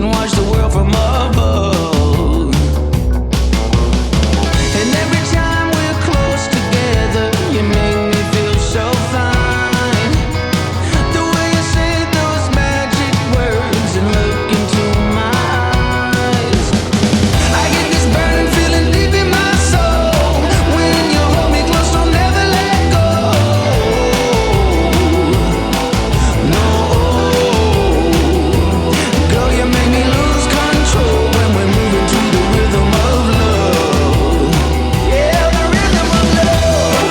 can watch the world from above. And every time we're close together, you make me feel so fine. The way you say those magic words and look into my eyes, I get this burning feeling deep in my soul. When you hold me close, don't never let go. No, girl, you make me lose control when we're moving to the rhythm of love. Yeah, the rhythm of love.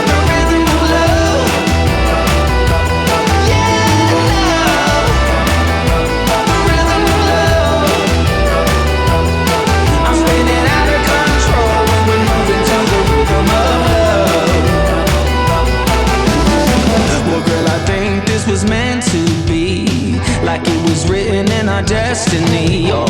The rhythm of love. Yeah, love. The rhythm of love. I'm spinning out of control when we're moving to the rhythm of love. Well, girl, I think this was meant to be, like it was written in our destiny. Oh,